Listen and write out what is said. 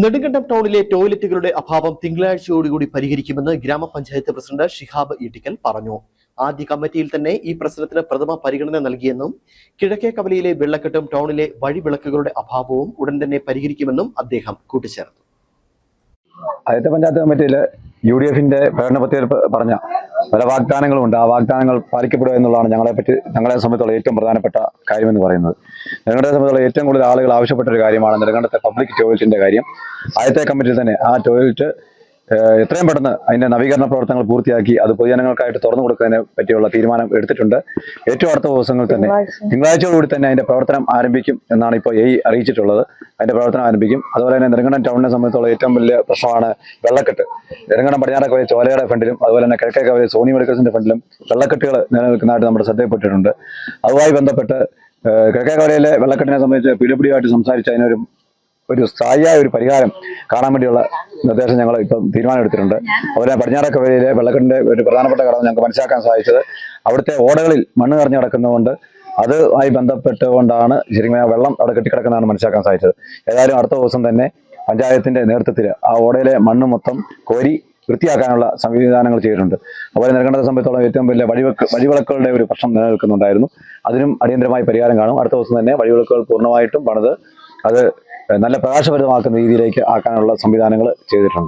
നെടുങ്കണ്ടം ടൗണിലെ ടോയ്ലറ്റുകളുടെ അഭാവം തിങ്കളാഴ്ചയോടുകൂടി പരിഹരിക്കുമെന്ന് ഗ്രാമപഞ്ചായത്ത് പ്രസിഡന്റ് ഷിഹാബ് ഈട്ടിക്കൽ പറഞ്ഞു. ആദ്യ കമ്മിറ്റിയിൽ തന്നെ ഈ പ്രശ്നത്തിന് പ്രഥമ പരിഗണന നൽകിയെന്നും കിഴക്കേ കവലയിലെ വെള്ളക്കെട്ടും ടൗണിലെ വഴിവിളക്കുകളുടെ അഭാവവും ഉടൻ തന്നെ പരിഹരിക്കുമെന്നും അദ്ദേഹം കൂട്ടിച്ചേർത്തു. ആദ്യത്തെ പഞ്ചായത്ത് കമ്മിറ്റിയിൽ UDFന്റെ പ്രകടന പത്രികയിൽ പറഞ്ഞ പല വാഗ്ദാനങ്ങളുണ്ട്. ആ വാഗ്ദാനങ്ങൾ പാലിക്കപ്പെടുക എന്നുള്ളതാണ് ഞങ്ങളെ സംബന്ധിച്ചുള്ള ഏറ്റവും പ്രധാനപ്പെട്ട കാര്യമെന്ന് പറയുന്നത്. നെടുങ്കണ്ടത്തെ സംബന്ധിച്ചുള്ള ഏറ്റവും കൂടുതൽ ആളുകൾ ആവശ്യപ്പെട്ട ഒരു കാര്യമാണ് നെടുങ്കണ്ടത്തെ പബ്ലിക് ടോയ്ലറ്റിന്റെ കാര്യം. ആദ്യത്തെ കമ്മിറ്റിയിൽ തന്നെ ആ ടോയ്ലറ്റ് എത്രയും പെട്ടെന്ന് അതിന്റെ നവീകരണ പ്രവർത്തനങ്ങൾ പൂർത്തിയാക്കി അത് പൊതുജനങ്ങൾക്കായിട്ട് തുറന്നു കൊടുക്കുന്നതിനെ പറ്റിയുള്ള തീരുമാനം എടുത്തിട്ടുണ്ട്. ഏറ്റവും അടുത്ത ദിവസങ്ങളിൽ തന്നെ തിങ്കളാഴ്ചയോടുകൂടി തന്നെ അതിന്റെ പ്രവർത്തനം ആരംഭിക്കും എന്നാണ് ഇപ്പോൾ അറിയിച്ചിട്ടുള്ളത്. അതിന്റെ പ്രവർത്തനം ആരംഭിക്കും. അതുപോലെ തന്നെ നെടുങ്കണ്ടം ടൗണിനെ സംബന്ധിച്ചുള്ള ഏറ്റവും വലിയ പ്രശ്നമാണ് വെള്ളക്കെട്ട്. നെടുങ്കണ്ടം പടിഞ്ഞാറേക്കവല ചോലയുടെ ഫ്രണ്ടിലും അതുപോലെ തന്നെ കിഴക്കേക്കവല സോണി മെഡിക്കൽസിന്റെ ഫ്രണ്ടിലും വെള്ളക്കെട്ടുകൾ നിലനിൽക്കുന്നതായിട്ട് നമ്മുടെ ശ്രദ്ധയിൽപ്പെട്ടിട്ടുണ്ട്. അതുമായി ബന്ധപ്പെട്ട് കിഴക്കേക്കവലയിലെ വെള്ളക്കെട്ടിനെ സംബന്ധിച്ച് PWD സംസാരിച്ച് അതിനൊരു സ്ഥായിയായ ഒരു പരിഹാരം കാണാൻ വേണ്ടിയുള്ള നിർദ്ദേശം ഞങ്ങൾ ഇപ്പം തീരുമാനമെടുത്തിട്ടുണ്ട്. അതുപോലെ പടിഞ്ഞാറേക്കവലയിലെ വെള്ളക്കെട്ടിന്റെ ഒരു പ്രധാനപ്പെട്ട ഘടകം ഞങ്ങൾക്ക് മനസ്സിലാക്കാൻ സാധിച്ചത് അവിടുത്തെ ഓടകളിൽ മണ്ണ് നിറഞ്ഞു കിടക്കുന്നതുകൊണ്ട് അതുമായി ബന്ധപ്പെട്ടുകൊണ്ടാണ് ശരിക്കും വെള്ളം അവിടെ കെട്ടിക്കിടക്കുന്നതാണ് മനസ്സിലാക്കാൻ സാധിച്ചത്. ഏതായാലും അടുത്ത ദിവസം തന്നെ പഞ്ചായത്തിന്റെ നേതൃത്വത്തിൽ ആ ഓടയിലെ മണ്ണ് മൊത്തം കോരി വൃത്തിയാക്കാനുള്ള സംവിധാനങ്ങൾ ചെയ്തിട്ടുണ്ട്. അതുപോലെ നെടുങ്കണ്ടത്തെ സംബന്ധിച്ചോളം ഏറ്റവും വലിയ വഴിവിളക്കുകളുടെ ഒരു പ്രശ്നം നിലനിൽക്കുന്നുണ്ടായിരുന്നു. അതിനും അടിയന്തരമായി പരിഹാരം കാണും. അടുത്ത ദിവസം തന്നെ വഴിവിളക്കുകൾ പൂർണ്ണമായിട്ടും പണിത് അത് നല്ല പ്രകാശഭരിതമാക്കുന്ന രീതിയിലേക്ക് ആക്കാനുള്ള സംവിധാനങ്ങൾ ചെയ്തിട്ടുണ്ട്.